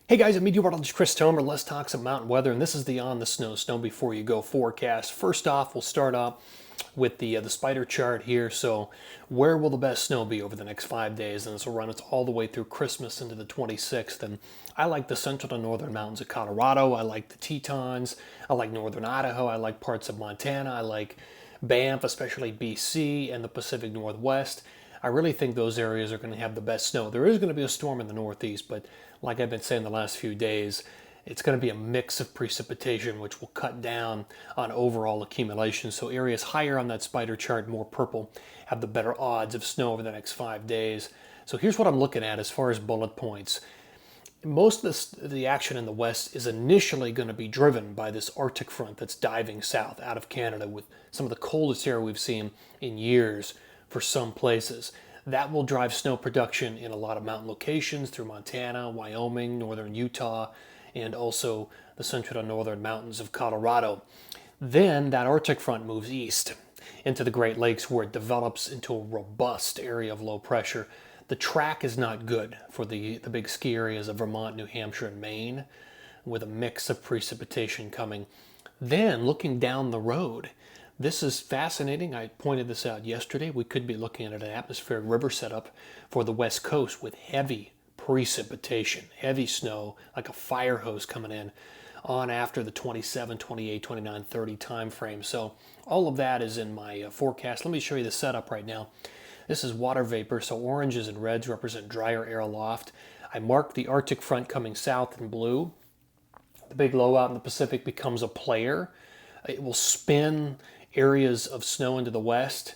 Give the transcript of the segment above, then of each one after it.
Hey guys, I'm meteorologist Chris Tomer. Let's talk some mountain weather, and this is the On the Snow Before You Go forecast. First off, we'll start off with the spider chart here. So, where will the best snow be over the next 5 days? And this will run us all the way through Christmas into the 26th. And I like the central to northern mountains of Colorado. I like the Tetons. I like northern Idaho. I like parts of Montana. I like Banff, especially BC and the Pacific Northwest. I really think those areas are going to have the best snow. There is going to be a storm in the Northeast, but like I've been saying the last few days, it's going to be a mix of precipitation, which will cut down on overall accumulation. So areas higher on that spider chart, more purple, have the better odds of snow over the next 5 days. So here's what I'm looking at as far as bullet points. Most of the action in the west is initially going to be driven by this Arctic front that's diving south out of Canada with some of the coldest air we've seen in years for some places. That will drive snow production in a lot of mountain locations through Montana, Wyoming, northern Utah, and also the central to northern mountains of Colorado. Then that Arctic front moves east into the Great Lakes where it develops into a robust area of low pressure. The track is not good for the big ski areas of Vermont, New Hampshire, and Maine, with a mix of precipitation coming. Then, looking down the road, this is fascinating. I pointed this out yesterday. We could be looking at an atmospheric river setup for the West Coast with heavy precipitation, heavy snow, like a fire hose coming in on after the 27, 28, 29, 30 time frame. So all of that is in my forecast. Let me show you the setup right now. This is water vapor, so oranges and reds represent drier air aloft. I marked the Arctic front coming south in blue. The big low out in the Pacific becomes a player. It will spin areas of snow into the west,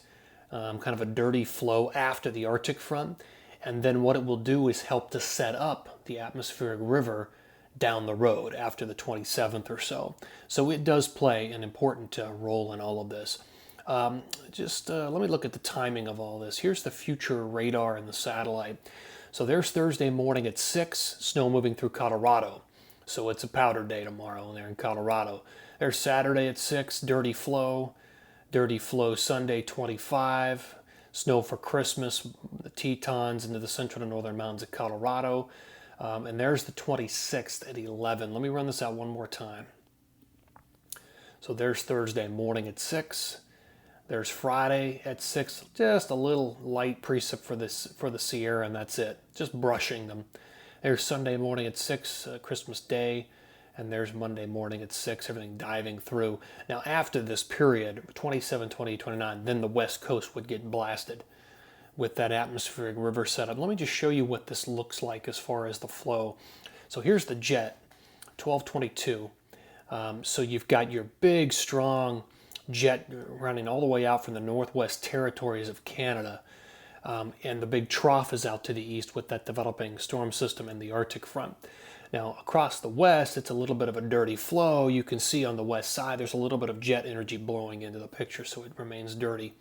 kind of a dirty flow after the Arctic front. And then what it will do is help to set up the atmospheric river down the road after the 27th or so. So it does play an important role in all of this. Let me look at the timing of all this. Here's the future radar and the satellite. So there's Thursday morning at 6, snow moving through Colorado. So it's a powder day tomorrow there in Colorado. There's Saturday at 6, dirty flow Sunday 25, snow for Christmas, the Tetons into the central and northern mountains of Colorado. And there's the 26th at 11. Let me run this out one more time. So there's Thursday morning at 6. There's Friday at 6, just a little light precip for the Sierra, and that's it. Just brushing them. There's Sunday morning at 6, Christmas Day, and there's Monday morning at 6, everything diving through. Now after this period, 27, 28, 29, then the West Coast would get blasted with that atmospheric river setup. Let me just show you what this looks like as far as the flow. So here's the jet, 1222. So you've got your big, strong jet running all the way out from the Northwest Territories of Canada. And the big trough is out to the east with that developing storm system and the Arctic front. Now, across the west, it's a little bit of a dirty flow. You can see on the west side, there's a little bit of jet energy blowing into the picture, so it remains dirty,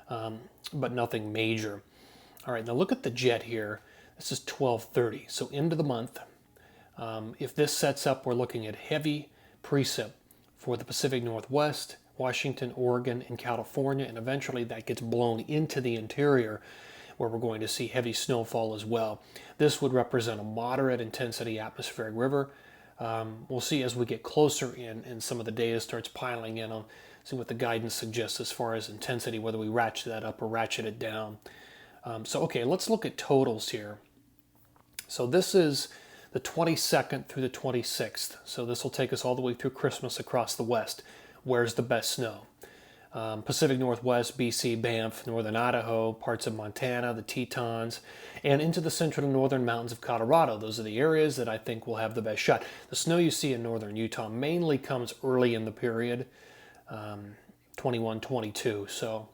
but nothing major. All right, now look at the jet here. This is 1230, so into the month. If this sets up, we're looking at heavy precip for the Pacific Northwest, Washington, Oregon, and California, and eventually that gets blown into the interior where we're going to see heavy snowfall as well. This would represent a moderate intensity atmospheric river. We'll see as we get closer in and some of the data starts piling in on, see what the guidance suggests as far as intensity, whether we ratchet that up or ratchet it down. Okay, let's look at totals here. So this is the 22nd through the 26th. So this will take us all the way through Christmas across the west. Where's the best snow? Pacific Northwest, BC, Banff, northern Idaho, parts of Montana, the Tetons, and into the central and northern mountains of Colorado. Those are the areas that I think will have the best shot. The snow you see in northern Utah mainly comes early in the period, 21, 22. So,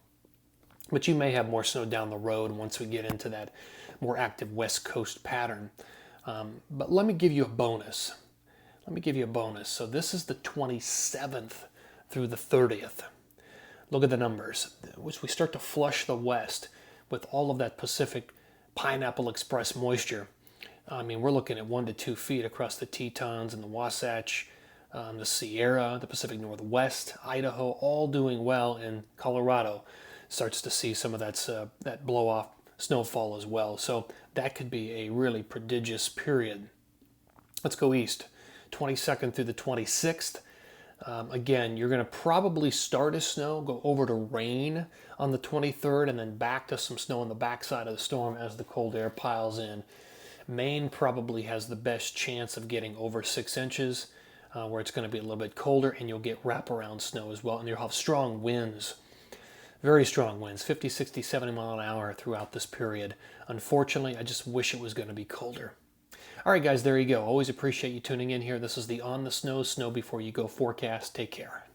but you may have more snow down the road once we get into that more active West Coast pattern. But let me give you a bonus. So this is the 27th through the 30th. Look at the numbers. As we start to flush the west with all of that Pacific Pineapple Express moisture, I mean, we're looking at 1 to 2 feet across the Tetons and the Wasatch, the Sierra, the Pacific Northwest, Idaho, all doing well, and Colorado starts to see some of that blow-off snowfall as well. So that could be a really prodigious period. Let's go east. 22nd through the 26th. Again, you're going to probably start as snow, go over to rain on the 23rd, and then back to some snow on the backside of the storm as the cold air piles in. Maine probably has the best chance of getting over 6 inches, where it's going to be a little bit colder, and you'll get wraparound snow as well, and you'll have strong winds. Very strong winds, 50, 60, 70 mile an hour throughout this period. Unfortunately, I just wish it was going to be colder. All right, guys, there you go. Always appreciate you tuning in here. This is the On the Snow Before You Go forecast. Take care.